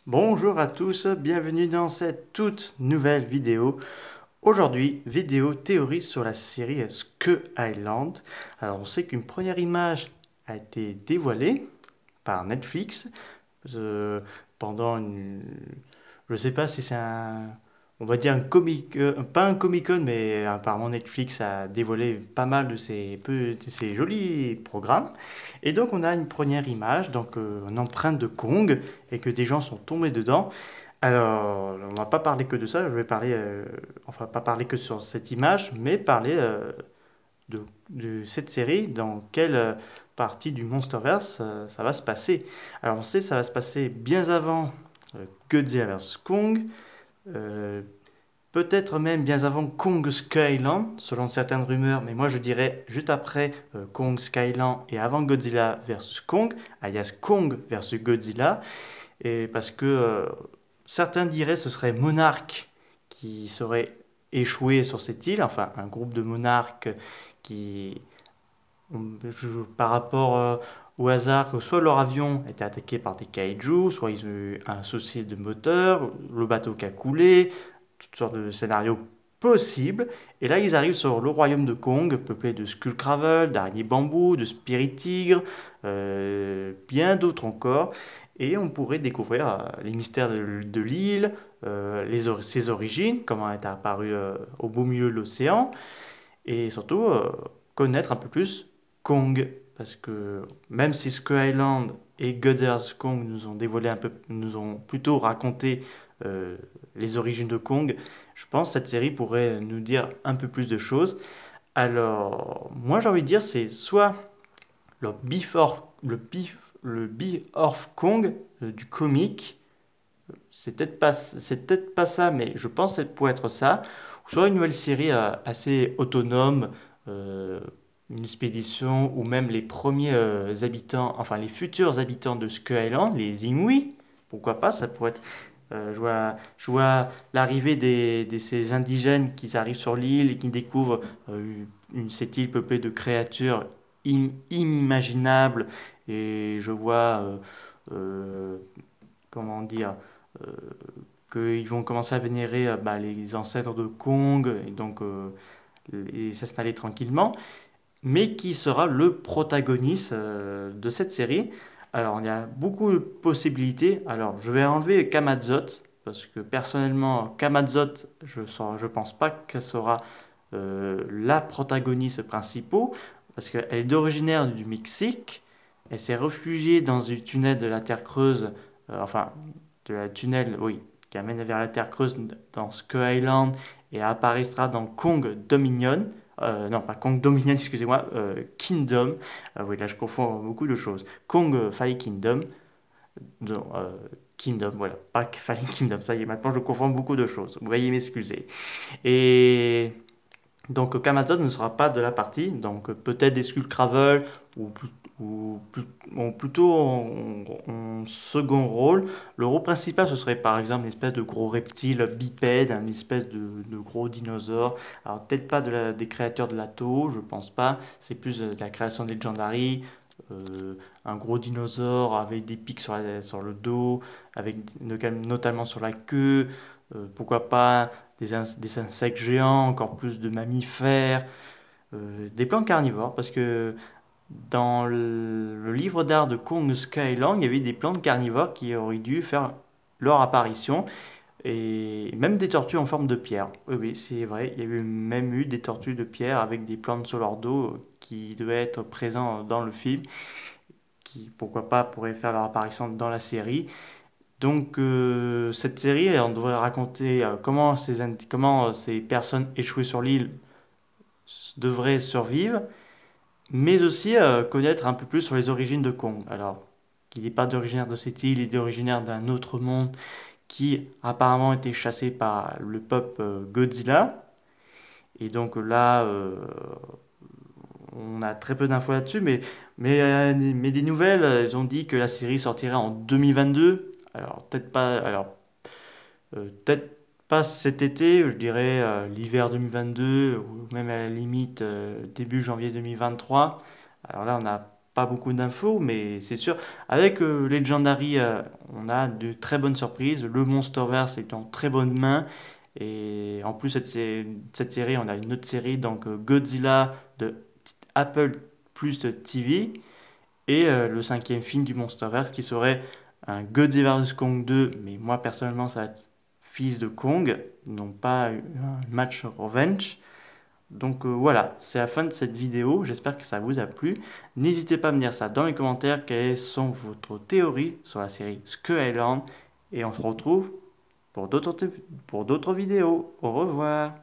Bonjour à tous, bienvenue dans cette toute nouvelle vidéo. Aujourd'hui, vidéo théorie sur la série Skull Island. Alors, on sait qu'une première image a été dévoilée par Netflix euh, pendant une... Je sais pas si c'est un... On va dire un comic... pas un Comic-Con, mais apparemment Netflix a dévoilé pas mal de ses jolis programmes. Et donc on a une première image, donc une empreinte de Kong, et que des gens sont tombés dedans. Alors, on va pas parler que de ça, je vais parler... enfin, pas parler que sur cette image, mais parler de cette série, dans quelle partie du Monsterverse ça va se passer. Alors on sait que ça va se passer bien avant Godzilla vs Kong, euh, peut-être même bien avant Kong Skyland, selon certaines rumeurs, mais moi je dirais juste après Kong Skyland et avant Godzilla vs Kong, alias Kong vs Godzilla, et parce que certains diraient ce serait Monarch qui serait échoué sur cette île, enfin un groupe de monarques qui par rapport au hasard que soit leur avion était attaqué par des kaijus, soit ils ont eu un souci de moteur, le bateau qui a coulé, toutes sortes de scénarios possibles. Et là, ils arrivent sur le royaume de Kong, peuplé de Skullcravel, d'araignées bambou, de spirit tigres, bien d'autres encore. Et on pourrait découvrir les mystères de l'île, ses origines, comment elle est apparue au beau milieu de l'océan, et surtout connaître un peu plus Kong, parce que même si Skull Island et Godzilla Kong nous ont dévoilé un peu, nous ont plutôt raconté les origines de Kong, je pense que cette série pourrait nous dire un peu plus de choses. Alors, moi j'ai envie de dire, c'est soit le Beef of Kong du comic, c'est peut-être pas ça, mais je pense que ça pourrait être ça. Ou soit une nouvelle série assez autonome, euh, une expédition, ou même les premiers habitants, enfin les futurs habitants de Skull Island, les Inuits. Pourquoi pas, ça pourrait être. Je vois l'arrivée de ces indigènes qui arrivent sur l'île et qui découvrent cette île peuplée de créatures inimaginables. Et je vois, euh, comment dire, euh, qu'ils vont commencer à vénérer les ancêtres de Kong et donc et s'installer tranquillement. Mais qui sera le protagoniste de cette série? Alors, il y a beaucoup de possibilités. Alors, je vais enlever Kamazot parce que personnellement, Kamazot, je pense pas qu'elle sera la protagoniste principale parce qu'elle est originaire du Mexique. Elle s'est réfugiée dans une tunnel de la Terre creuse, enfin, de la tunnel, oui, qui amène vers la Terre creuse dans Skull Island et apparaîtra dans Kong Dominion. Non, pas Kong Dominion, excusez-moi, Kingdom. Oui, là je confonds beaucoup de choses. Kong Fire Kingdom. Non, Kingdom, voilà, pas Fallen Kingdom, ça y est, maintenant je confonds beaucoup de choses. Vous veuillez m'excuser. Et donc Kamazot ne sera pas de la partie, donc peut-être des Skullcravel ou plutôt en second rôle. Le rôle principal ce serait par exemple une espèce de gros reptile bipède, une espèce de gros dinosaure. Alors peut-être pas des créateurs de l'Ato, je pense pas. C'est plus de la création de Legendary. Un gros dinosaure avec des pics sur le dos, avec notamment sur la queue. Pourquoi pas des insectes géants, encore plus de mammifères, des plantes carnivores, parce que dans le livre d'art de Kong Skyland, il y avait des plantes carnivores qui auraient dû faire leur apparition, et même des tortues en forme de pierre. Oui, oui, c'est vrai, il y avait même eu des tortues de pierre avec des plantes sur leur dos qui devaient être présents dans le film, qui, pourquoi pas, pourraient faire leur apparition dans la série. Donc, cette série, on devrait raconter comment ces personnes échouées sur l'île devraient survivre, mais aussi connaître un peu plus sur les origines de Kong. Alors, il n'est pas originaire de cette île, il est originaire d'un autre monde qui apparemment était chassé par le peuple Godzilla. Et donc là, on a très peu d'infos là-dessus, mais des nouvelles, ils ont dit que la série sortirait en 2022. Alors, peut-être pas cet été, je dirais l'hiver 2022 ou même à la limite début janvier 2023. Alors là, on n'a pas beaucoup d'infos, mais c'est sûr. Avec Legendary, on a de très bonnes surprises. Le Monsterverse est en très bonne main. Et en plus, cette série, on a une autre série, donc Godzilla de Apple plus TV. Et le cinquième film du Monsterverse qui serait un Godzilla vs Kong 2. Mais moi, personnellement, ça va être Fils de Kong, non pas un match revenge. Donc voilà, c'est la fin de cette vidéo, j'espère que ça vous a plu. N'hésitez pas à me dire ça dans les commentaires, quelles sont vos théories sur la série Skull Island. Et on se retrouve pour d'autres vidéos. Au revoir.